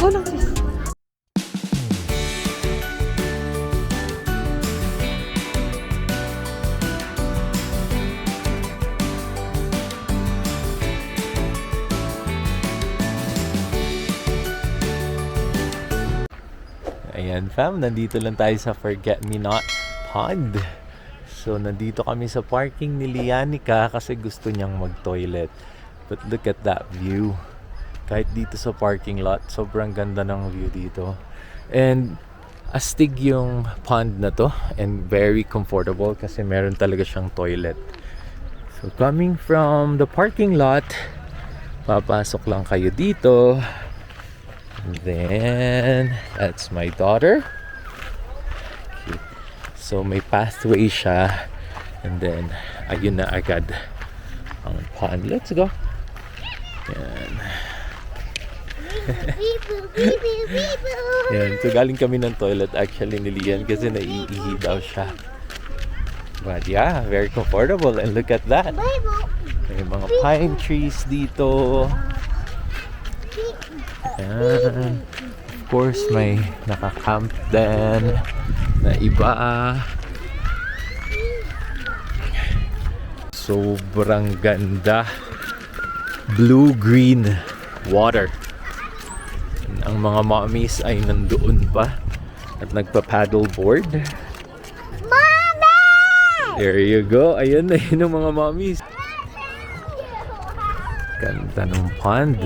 Go lang, sis. Ayan fam, nandito lang tayo sa Forget-Me-Not Pond. So nandito kami sa parking ni Lianica kasi gusto niyang mag-toilet. But look at that view. Kahit dito sa parking lot, sobrang ganda ng view dito. And astig yung pond na to and very comfortable kasi meron talaga siyang toilet. So coming from the parking lot, papasok lang kayo dito. Then, that's my daughter. Okay. So, may pathway siya. And then, ayun na agad ang pond. Let's go. Yan. Yan. So, galing kami ng toilet actually ni Lian kasi naiihi daw siya. But yeah, very comfortable. And look at that. May mga pine trees dito. Ayan. Of course, may naka-camp din na iba. Sobrang ganda. Blue-green water. Ang mga mommies ay nandoon pa at nagpa-paddleboard. Mommy! There you go. Ayan na yun ang mga mommies. Ganda ng pond.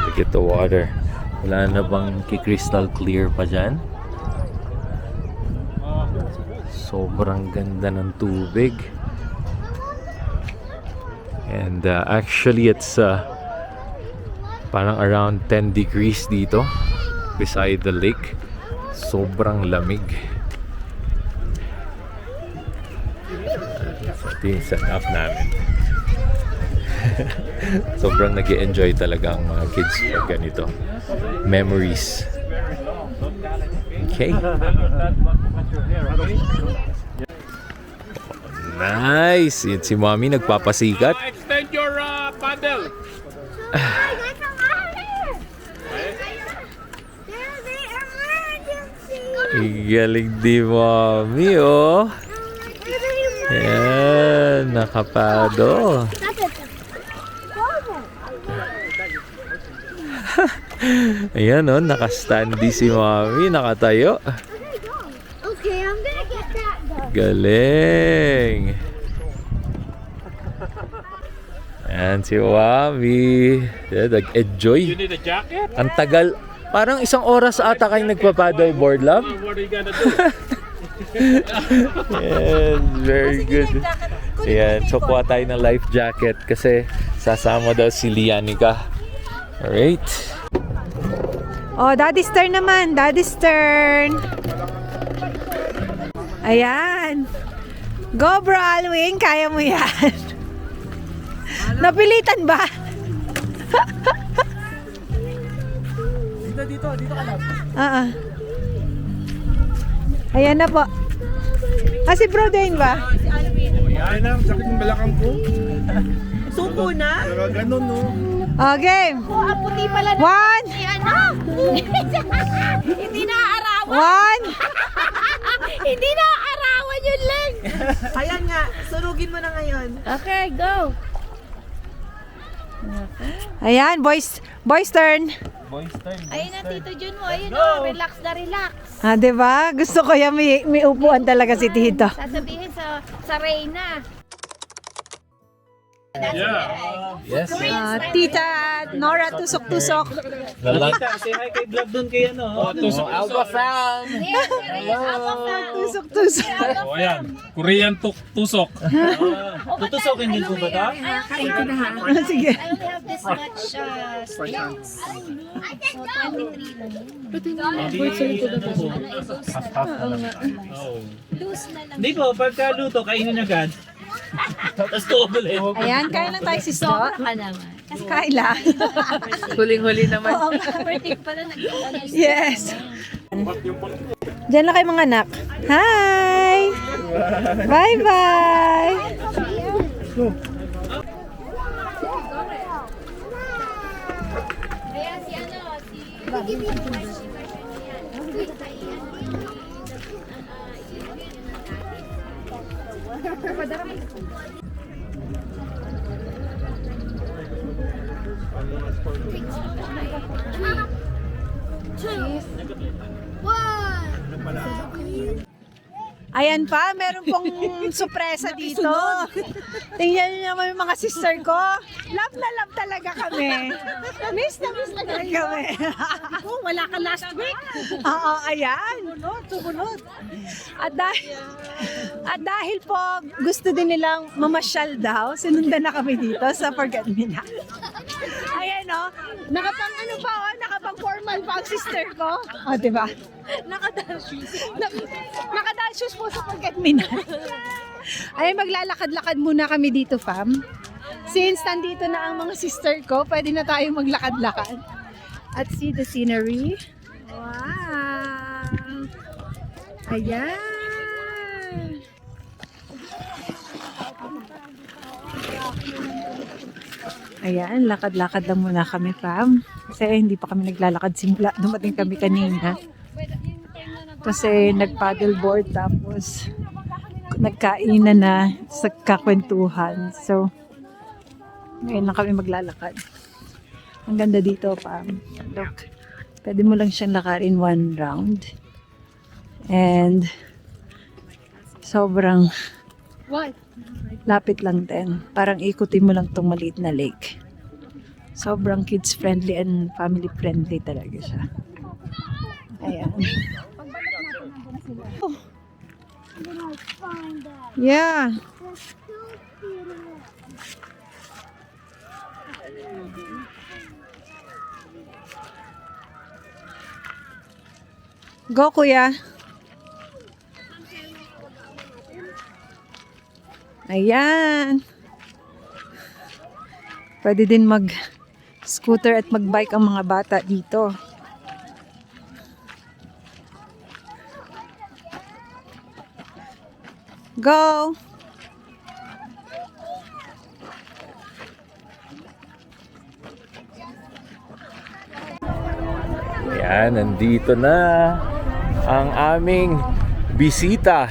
Look at the water. Wala na bang crystal clear pa dyan? Sobrang ganda ng tubig. And actually it's parang around 10 degrees dito beside the lake. Sobrang lamig. Ito yung setup namin. Sobrang nag-enjoy talaga ang mga kids pag ganito. Memories. Okay. Nice! Yan si Mommy nagpapasikat. Extend your paddle. Galing di Mommy, oh. Yan, nakapado. Ayan, oh, nakastandi si Mommy, nakatayo. Okay, I'm gonna get that done. Galing. Ayan si Mommy. Yeah, nag-enjoy. You need a jacket? Ang tagal. Parang isang oras ata kayo nagpa-paddleboard, love. What are you gonna do? Yes, very good. Ayan, so kuha tayo ng life jacket kasi sasama daw si Lianica. Alright. Oh, Daddy's turn naman. Daddy's turn. Ayan. Go, bro, Alwin. Kaya mo yan. Napilitan ba? Dito ka lang. Ayan na po. Si Bro Dane ba? Yan na, sakit ng balakang ko. Suko na? Pero ganun, no? Okay. Oh, ang puti pala na. One. Ano? Hindi na arawan. One. Hindi na arawan yun lang. Ayan nga, surugin mo na ngayon. Okay, go. Ayan, boys turn. Ayun na, Tito Jun mo. Ayun o, relax na relax. Diba? Gusto ko yan, may upuan talaga si Tito. Sasabihin sa Reyna. Yes. Tita Nora, tusok-tusok. Say hi kay vlog dun kay ano. Tusok Alba fan. Tusok-tusok. Oh, ayan. Korean tusok. Tutusokin din po ba ito? Sige. I only have this much space. So, 23 lang yun. Loose na lang. Hindi po, pagkaluto, kainin agad. Tapos tuulit. Ayan, kain lang tayo, sister. Ka naman. Kain lang. Huling-huli naman. Birthday ko pala Yes. Diyan lang kayo mga anak. Hi! Bye-bye! Ayan si ano, si... Ayan pa, meron pong sorpresa dito. Tingnan niyo naman yung mga sister ko. Love na love talaga kami. Miss na talaga kami. Wala ka last week. Oo, ayan. Sumunod. At dahil po gusto din nilang mamasyal daw, sinundan na kami dito sa Forget Me Not. Ayan o, nakapang ano pa o, nakapang formal pa ang sister ko. O, diba? Nakadal shoes po sa Forget Me Not. Ay, maglalakad-lakad muna kami dito, fam. Since nandito na ang mga sister ko, pwede na tayo maglakad-lakad. At see the scenery. Wow! Ayan! Ayan, lakad-lakad lang muna kami, fam. Kasi hindi pa kami naglalakad simula. Dumating kami kanina. Kasi nag-paddleboard tapos nagkainan na sa kakwentuhan. So, ngayon lang kami maglalakad. Ang ganda dito, fam. Look, pwede mo lang siyang lakarin one round. And sobrang lapit lang din. Parang ikutin mo lang tong maliit na lake. Sobrang kids friendly and family friendly talaga siya. Ayan. Oh. Yeah. Go, kuya. Ayan. Pwede din mag-scooter at mag-bike ang mga bata dito. Go! Ayan, nandito na ang aming bisita.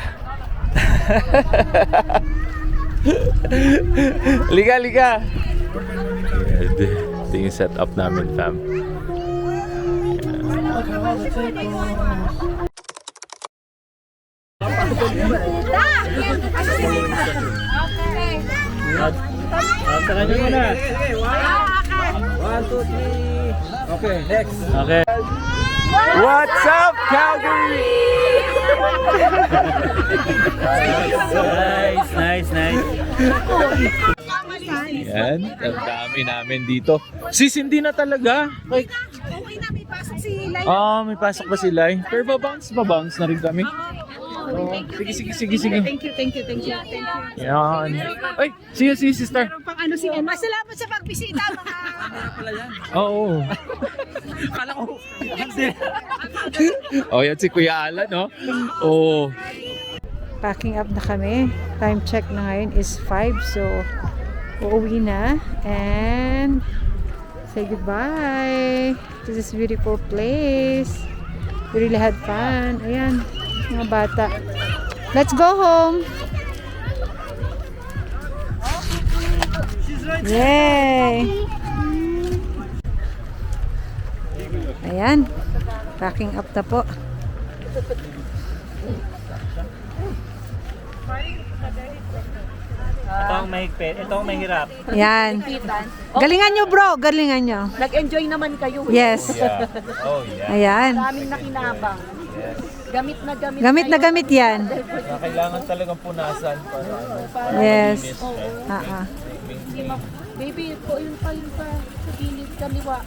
Liga, liga! Ito yung setup namin, fam. Sa kanya muna. 1, 2, 3. Okay, next. Okay. What's up, Calgary? Nice. Yan, ang dami namin dito. Sis, hindi na talaga. Like, Okay na, may pasok si Lai. may pasok ba sila? Pero babounce na rin kami. Oh, sige. Thank you. Yan. Ay, see you, sister. Pang ano si Emma. Salamat sa pagbisita, mga... Oo. Kala ko. Oh, yan si Kuya Alan, no? Oh. Packing up na kami. Time check na ngayon is 5. So, uuwi na. And say goodbye to this beautiful place. We really had fun. Ayan, mga bata. Let's go home. Yay! Ayan. Packing up na po. Ito ang mahigpit, ito ang mahirap. Ayan. Galingan nyo, bro. Galingan nyo. Nag-enjoy naman kayo. Yes. Yeah. Oh, yeah. Ayan. Daming nakinabang. Gamit na gamit. Gamit na gamit yan. Kailangan talagang punasan para Yes. malinis. Baby, po yun pa sa gilid kaliwa.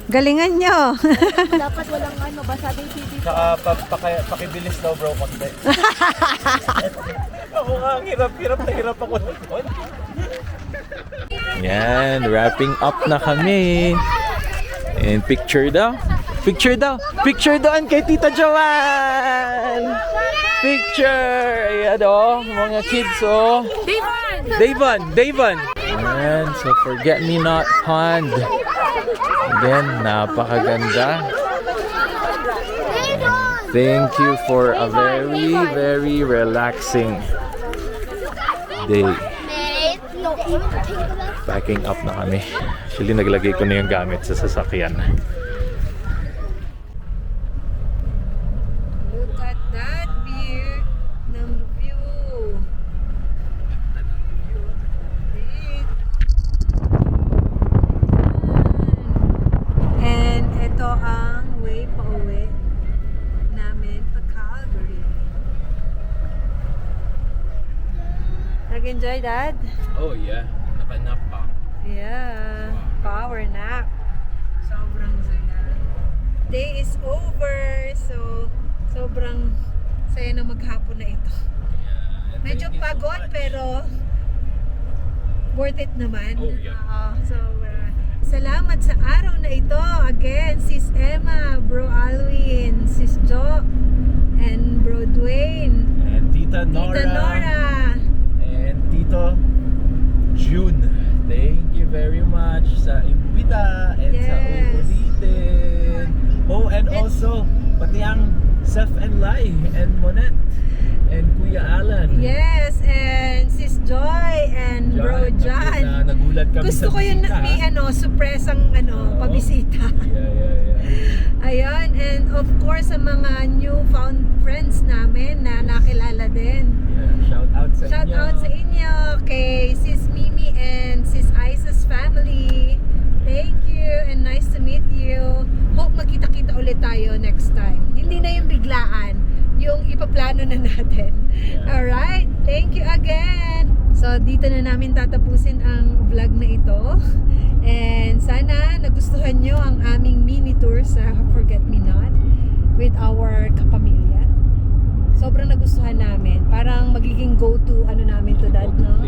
Galingan nyo. Dapat walang ano, basta baby. Saka pakibilis daw, bro, konti. Ako nga, hirap ako. Yan, wrapping up na kami. And picture daw. Picture doon kay Tita Joanne. picture! Ayan o, mga kids o. Davon! Ayan, so Forget Me Not Pond. Again, napakaganda. Thank you for a very, very relaxing day. Packing up na kami. Actually, naglagay ko na yung gamit sa sasakyan. Look at that view ng view. And ito ang way pa uwi namin pa Calgary. Nag-enjoy, Dad? Oh yeah, nakanap pa. Yeah, power nap. Sobrang saya. Day is over, so sobrang saya na maghapon na ito. Medyo pagod pero worth it naman. Oh, yeah. So, salamat sa araw na ito. Again, Sis Emma, Bro Alwin, Sis Jo, and Bro Dwayne, And Tita Nora. Tita Nora. And Tito June. Thank you very much sa imbita and sa Yes. uulitin. Oh, and also, pati ang Seth and Lai and Monette and Kuya Alan. Yes, and Sis Joy and Bro John. Na nagulat kami Gusto sa ko yung bisita, may surpresang Oo. pabisita. Yeah. Ayun, and of course sa mga newfound friends namin na nakilala din. Shout out sa Shout inyo. out sa inyo kay Sis Mimi and Sis Aisa's family. Thank you and nice to meet you. Hope magkita-kita ulit tayo next time. Hindi na yung biglaan, yung ipaplano na natin. Alright, thank you again. So dito na namin tatapusin ang vlog na ito. And sana nagustuhan nyo ang aming mini tour sa Forget Me Not with our kapamilya. Sobrang nagustuhan namin. Parang magiging go-to namin to, Dad, no?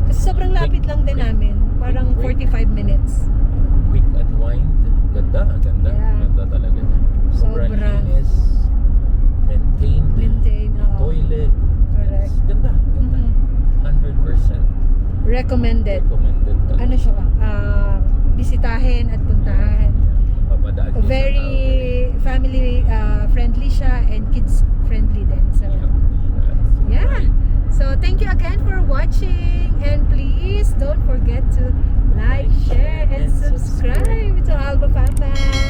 Kasi sobrang lapit lang din namin. Parang 45 minutes. Quick unwind. Ganda. Yeah. Ganda talaga niya. Sobrang Sobrang. linis. Maintained. Maintain, oo. Toilet. Correct. Ganda. Mhm. 100% Recommended. recommended talaga. Ano siya? Bisitahin at puntahan. Papadaan niyo sa Very family friendly siya and kids friendly din. So, yeah. So, thank you again for watching. And please don't forget to like, share, and subscribe to Alba Fan Fan.